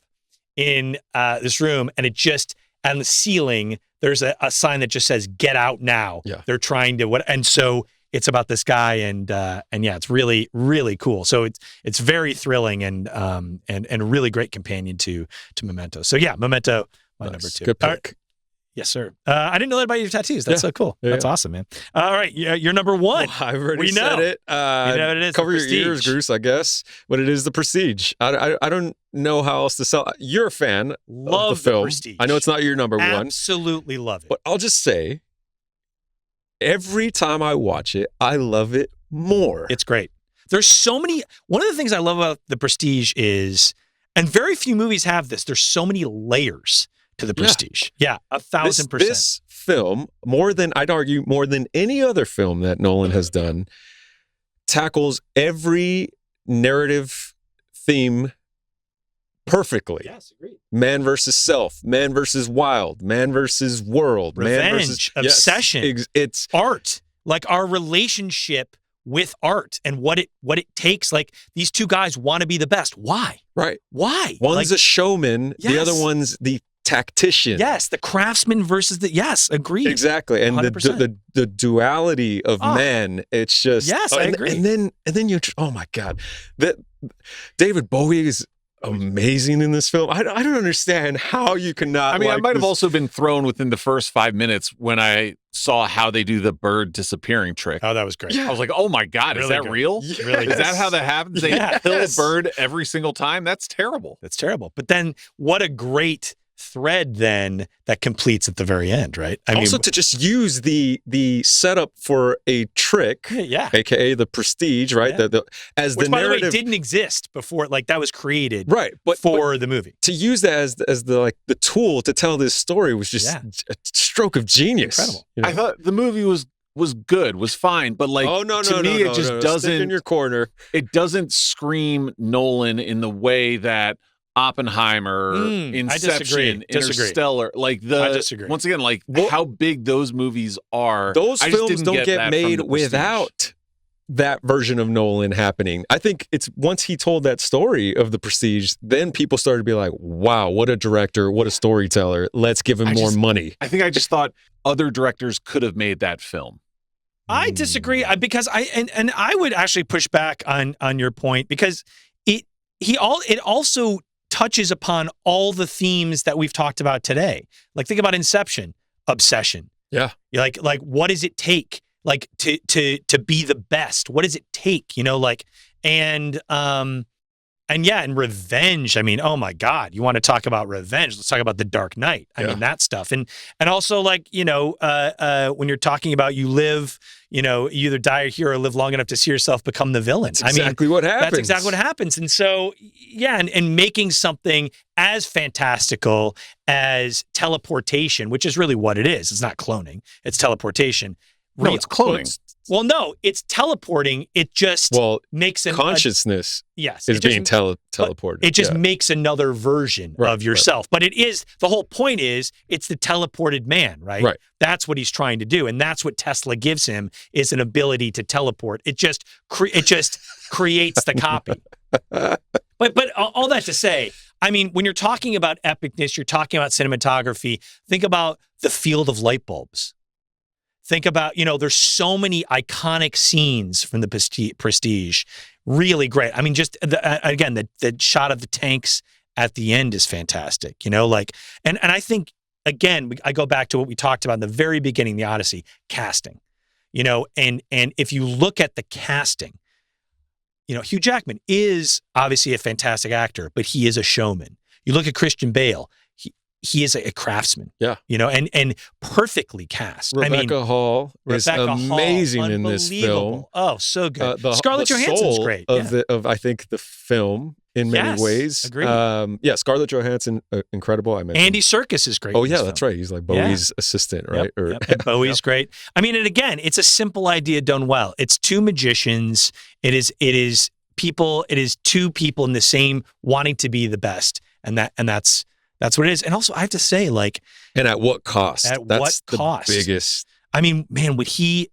in this room, and it just on the ceiling there's a sign that just says "Get out now." Yeah. They're trying to and so it's about this guy, and yeah, it's really, really cool. So it's very thrilling and a really great companion to Memento. So yeah, Memento, my number 2. Good pick. Yes, sir. I didn't know that about your tattoos. That's so cool. Yeah, That's awesome, man. All right, you're number 1. Well, I've already said it. You know what it is. Cover The your ears, Prestige. Gruss, I guess. But it is The Prestige. I don't know how else to sell. You're a fan Love of the film. Prestige. I know it's not your number 1. Absolutely love it. But I'll just say, every time I watch it, I love it more. It's great. There's so many. One of the things I love about The Prestige is, and very few movies have this, there's so many layers to The Prestige. Yeah, 1,000%. This film, I'd argue, more than any other film that Nolan has done, tackles every narrative theme perfectly. Yes, agreed. Man versus self, man versus wild, man versus world, Revenge, man versus obsession. It's Art, like our relationship with art and what it takes. Like, these two guys want to be the best. Why? Right. Why? One's a showman. Yes. The other one's the tactician. Yes, the craftsman versus agreed. Exactly. And the duality of men, it's just, yes, I agree. And then you, oh my God, that David Bowie is amazing in this film. I don't understand how you cannot. I mean, like I might have this. also been thrown within the first 5 minutes when I saw how they do the bird disappearing trick. Oh, that was great. I was like, oh my God, Really is that good. real? Yes. Really Is that how that happens? They kill a bird every single time? That's terrible. That's terrible. But then what a great thread then that completes at the very end, right? I also mean, to just use the setup for a trick, yeah. aka the prestige, right? Yeah. As Which, the by narrative the way, didn't exist before. Like, that was created right, but for the movie. to use that as the tool to tell this story was just a stroke of genius. Incredible. You know? I thought the movie was good, was fine, but like, to me, it just doesn't. Stick in your corner. It doesn't scream Nolan in the way that Oppenheimer, Inception, Interstellar, like I disagree. Once again, like how big those movies are. Those I just films didn't don't get get that made from The Prestige. without that version of Nolan happening. I think it's once he told that story of The Prestige, then people started to be like, wow, what a director, what a storyteller. Let's give him more money. I think I just thought other directors could have made that film. I disagree because I would actually push back on your point, because it also touches upon all the themes that we've talked about today. Like, think about Inception, obsession. Yeah. You're like what does it take, like, to be the best? What does it take? You know, like, and revenge. I mean, oh my God, you want to talk about revenge? Let's talk about The Dark Knight. I mean, that stuff. And also, like, you know, when you're talking about you live, you know, you either die a hero or live long enough to see yourself become the villain. That's exactly what happens. That's exactly what happens. And so, yeah, and making something as fantastical as teleportation, which is really what it is. It's not cloning. It's teleportation. No, it's cloning. Well, no, it's teleporting. It just makes consciousness is being teleported. It just makes another version of yourself. But it is, the whole point is, it's the teleported man, right? Right. That's what he's trying to do. And that's what Tesla gives him, is an ability to teleport. It just creates the copy. But all that to say, I mean, when you're talking about epicness, you're talking about cinematography, think about the field of light bulbs. Think about, you know, there's so many iconic scenes from the Prestige. Really great. I mean, just again, the shot of the tanks at the end is fantastic, you know, like, and I think, again, I go back to what we talked about in the very beginning, the Odyssey, casting, you know, and if you look at the casting, you know, Hugh Jackman is obviously a fantastic actor, but he is a showman. You look at Christian Bale, he is a craftsman, you know, and perfectly cast. Rebecca Hall is amazing in this film. Oh, so good. Scarlett Johansson's great. Of I think the film in many ways. Agreed. Scarlett Johansson, incredible. I mentioned Andy Serkis is great. Oh yeah, that's right. He's like Bowie's assistant, right? Yep. And Bowie's great. I mean, and again, it's a simple idea done well. It's two magicians. It is people. It is two people in the same wanting to be the best, and that's what it is. And also, I have to say, like, and at what cost? That's the biggest. I mean, man, when he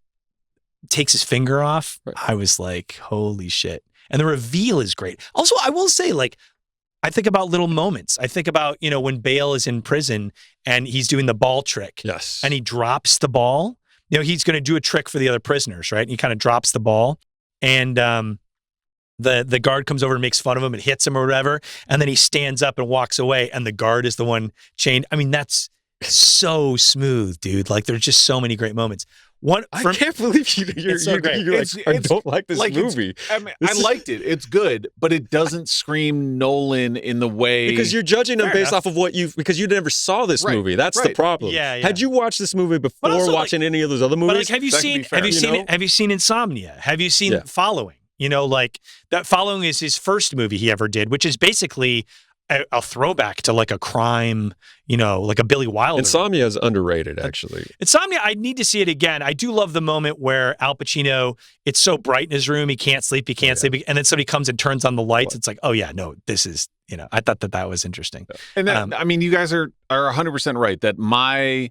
takes his finger off, I was like, holy shit. And the reveal is great. Also, I will say, like, I think about little moments. I think about, you know, when Bale is in prison and he's doing the ball trick. Yes. And he drops the ball. You know, he's going to do a trick for the other prisoners, right? And he kind of drops the ball. And the guard comes over and makes fun of him and hits him or whatever. And then he stands up and walks away. And the guard is the one chained. I mean, that's so smooth, dude. Like, there's just so many great moments. I can't believe you're so great. like, I don't like this movie. I mean, I liked it. It's good, but it doesn't scream Nolan in the way, because you're judging them based off of because you never saw this movie. That's the problem. Yeah. Had you watched this movie before also, watching any of those other movies? But like, have you seen Insomnia? Have you seen Following? You know, like, that Following is his first movie he ever did, which is basically a throwback to like a crime, you know, like a Billy Wilder. Insomnia is underrated, actually. Insomnia, I need to see it again. I do love the moment where Al Pacino, it's so bright in his room, he can't sleep, sleep. And then somebody comes and turns on the lights. It's like, oh yeah, no, this is, you know, I thought that was interesting. And that, I mean, you guys are 100% right that my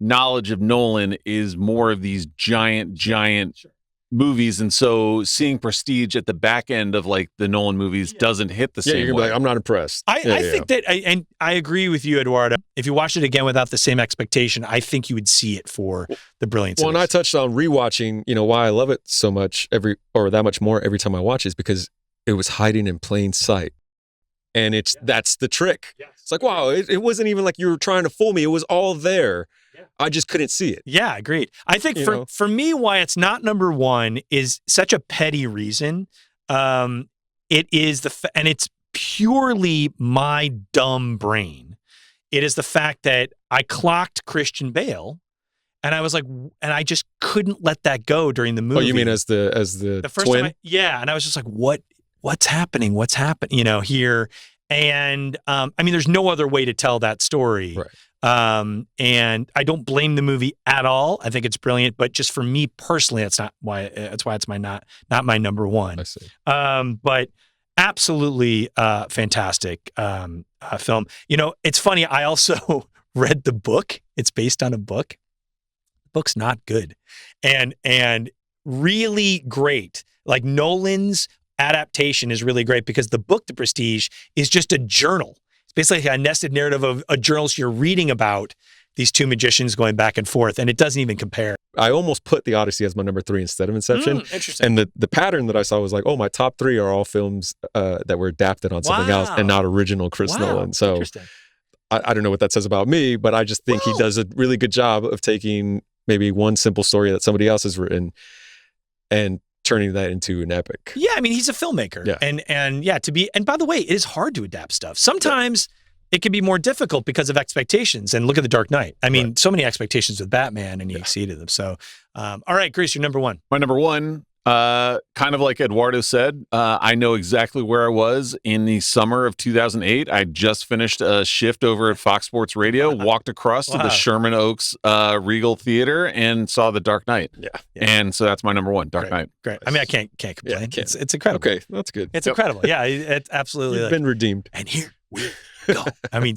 knowledge of Nolan is more of these giant movies, and so seeing Prestige at the back end of like the Nolan movies doesn't hit the Yeah, same you're gonna way. be like, I'm not impressed. I think that, and I agree with you, Eduardo. If you watched it again without the same expectation, I think you would see it for the brilliance. Well, of and I it. touched on rewatching, why I love it so much that much more every time I watch is because it was hiding in plain sight. And that's the trick. It's like, wow, it wasn't even like you were trying to fool me. It was all there. I just couldn't see it. Yeah, agreed. I think for me, why it's not number one is such a petty reason. It is and it's purely my dumb brain. It is the fact that I clocked Christian Bale, and I was like, and I just couldn't let that go during the movie. Oh, you mean as the first twin? time? And I was just like, what's happening? What's happening? Here. And there's no other way to tell that story. Right. And I don't blame the movie at all. I think it's brilliant, but just for me personally, that's why it's not my number one. I see. But absolutely fantastic film. It's funny. I also read the book. It's based on a book. The book's not good, and really great. Like Nolan's adaptation is really great because the book, The Prestige, is just a journal. It's basically a nested narrative of a journalist you're reading about these two magicians going back and forth, and it doesn't even compare. I almost put The Odyssey as my number 3 instead of Inception. Interesting. And the pattern that I saw was like, oh, my top 3 are all films that were adapted on something else and not original Chris Nolan. So interesting. I don't know what that says about me, but I just think he does a really good job of taking maybe one simple story that somebody else has written and turning that into an epic. Yeah, he's a filmmaker. Yeah. And by the way, it is hard to adapt stuff. Sometimes it can be more difficult because of expectations. And look at The Dark Knight. So many expectations with Batman, and he exceeded them. So, all right, Gruss, you're number one. My number one, kind of like Eduardo said, I know exactly where I was in the summer of 2008. I just finished a shift over at Fox Sports Radio, walked across to the Sherman Oaks Regal Theater, and saw The Dark Knight. Yeah. And so that's my number one, Dark Knight. Great. I can't complain. It's incredible. Okay, that's good. It's incredible. Yeah, it's absolutely. You've been redeemed. And here we go.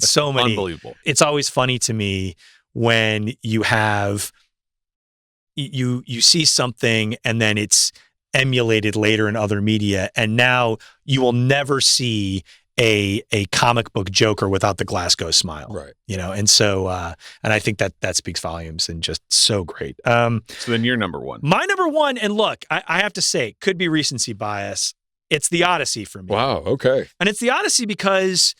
So many. Unbelievable. It's always funny to me when you have you see something and then it's emulated later in other media, and now you will never see a comic book Joker without the Glasgow smile. Right. And so and I think that speaks volumes and just so great. So then you're number one. My number one, and look, I have to say, could be recency bias. It's The Odyssey for me. Wow, okay. And it's The Odyssey because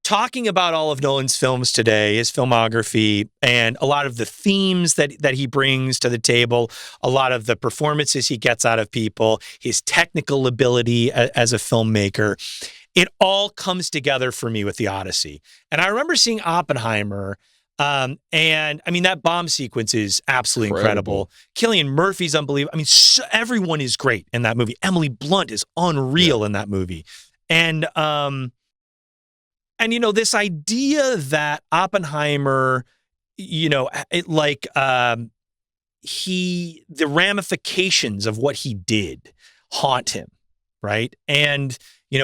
talking about all of Nolan's films today, his filmography, and a lot of the themes that he brings to the table, a lot of the performances he gets out of people, his technical ability as a filmmaker, it all comes together for me with The Odyssey. And I remember seeing Oppenheimer, and that bomb sequence is absolutely incredible. Cillian Murphy's unbelievable. Everyone is great in that movie. Emily Blunt is unreal in that movie. And this idea that Oppenheimer, the ramifications of what he did haunt him, right? And, he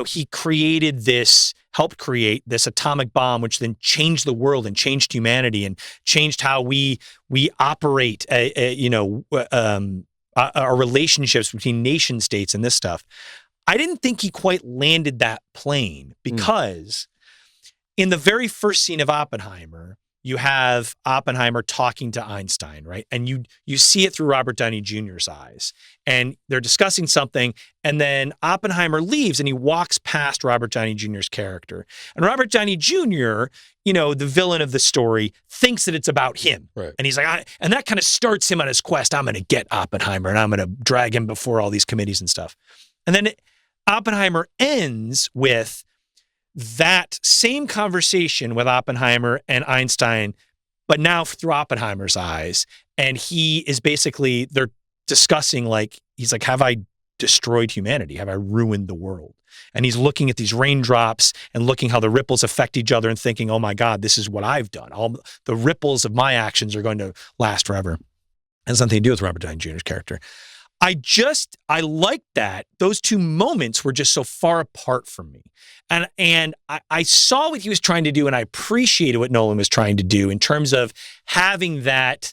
helped create this atomic bomb, which then changed the world and changed humanity and changed how we operate, our relationships between nation states and this stuff. I didn't think he quite landed that plane because in the very first scene of Oppenheimer, you have Oppenheimer talking to Einstein, right? And you see it through Robert Downey Jr.'s eyes. And they're discussing something, and then Oppenheimer leaves and he walks past Robert Downey Jr.'s character. And Robert Downey Jr., the villain of the story, thinks that it's about him. Right. And he's like, and that kind of starts him on his quest. I'm going to get Oppenheimer and I'm going to drag him before all these committees and stuff. And then Oppenheimer ends with that same conversation with Oppenheimer and Einstein, but now through Oppenheimer's eyes. And they're discussing, he's like, have I destroyed humanity? Have I ruined the world? And he's looking at these raindrops and looking how the ripples affect each other and thinking, oh my God, this is what I've done. All the ripples of my actions are going to last forever. It has nothing to do with Robert Downey Jr.'s character. I liked that. Those two moments were just so far apart from me. And I saw what he was trying to do, and I appreciated what Nolan was trying to do in terms of having that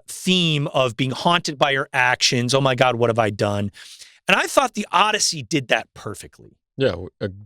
theme of being haunted by your actions. Oh my God, what have I done? And I thought the Odyssey did that perfectly. Yeah,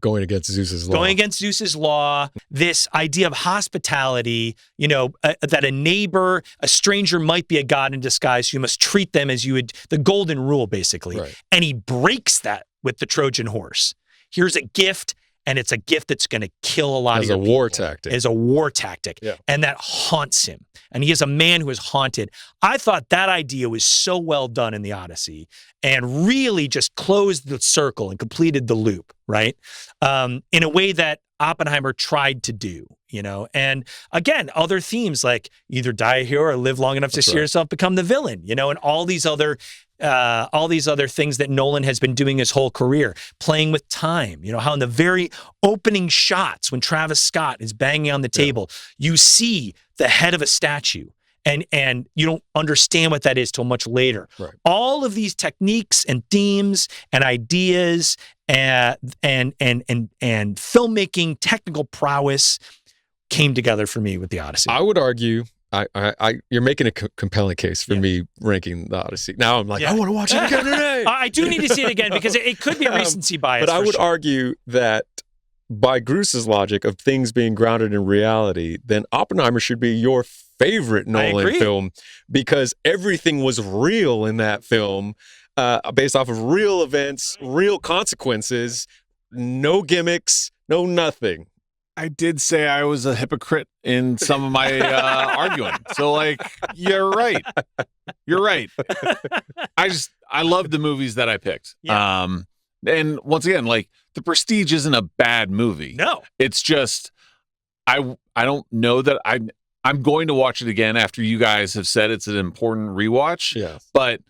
going against Zeus's law. Going against Zeus's law, this idea of hospitality, that a neighbor, a stranger might be a god in disguise. So you must treat them as you would, the golden rule, basically. Right. And he breaks that with the Trojan horse. Here's a gift, and it's a gift that's going to kill a lot of your people. As a war tactic. Yeah. And that haunts him. And he is a man who is haunted. I thought that idea was so well done in the Odyssey and really just closed the circle and completed the loop, right? In a way that Oppenheimer tried to do, And again, other themes like either die a hero or live long enough to see yourself become the villain, and all these other things that Nolan has been doing his whole career, playing with time, how in the very opening shots when Travis Scott is banging on the table, you see the head of a statue and you don't understand what that is till much later. Right. All of these techniques and themes and ideas and filmmaking technical prowess came together for me with the Odyssey. I would argue you're making a compelling case for me ranking the Odyssey. Now I'm like, I want to watch it again today. I do need to see it again because it could be recency bias. But I would argue that by Gruss's logic of things being grounded in reality, then Oppenheimer should be your favorite Nolan film because everything was real in that film, based off of real events, real consequences, no gimmicks, no nothing. I did say I was a hypocrite in some of my arguing. So, you're right. You're right. I love the movies that I picked. Yeah. And once again, The Prestige isn't a bad movie. No. It's just, I don't know that I'm going to watch it again after you guys have said it's an important rewatch. Yeah. But,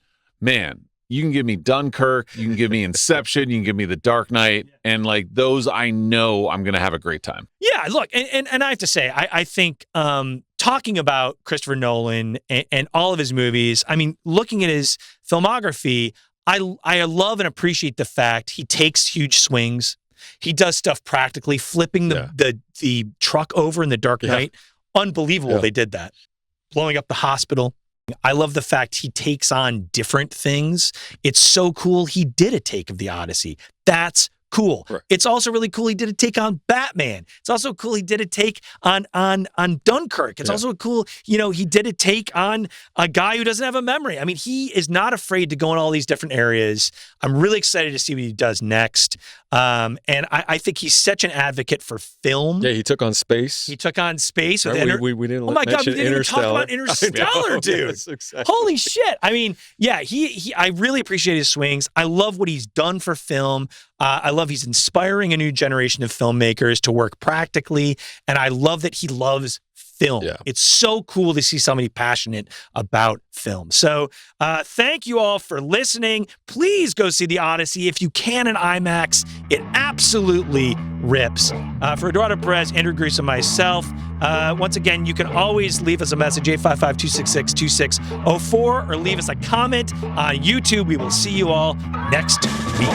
man, you can give me Dunkirk, you can give me Inception, you can give me The Dark Knight, and those I know I'm going to have a great time. Yeah, look, and I have to say, I think talking about Christopher Nolan and all of his movies, I mean, looking at his filmography, I love and appreciate the fact he takes huge swings. He does stuff practically, flipping the truck over in The Dark Knight. Unbelievable they did that. Blowing up the hospital. I love the fact he takes on different things. It's so cool he did a take of the Odyssey. That's cool. Right. It's also really cool he did a take on Batman. It's also cool he did a take on Dunkirk. It's also cool, he did a take on a guy who doesn't have a memory. I mean, he is not afraid to go in all these different areas. I'm really excited to see what he does next. And I think he's such an advocate for film. Yeah, he took on space. We didn't. Oh my God, we didn't even talk about Interstellar, dude. Holy shit! I mean, I really appreciate his swings. I love what he's done for film. I love he's inspiring a new generation of filmmakers to work practically, and I love that he loves film. Yeah. It's so cool to see somebody passionate about film. So thank you all for listening. Please go see The Odyssey if you can in IMAX. It absolutely rips. For Eduardo Perez, Andrew Gruss, and myself, once again, you can always leave us a message, 855-266-2604, or leave us a comment on YouTube. We will see you all next week.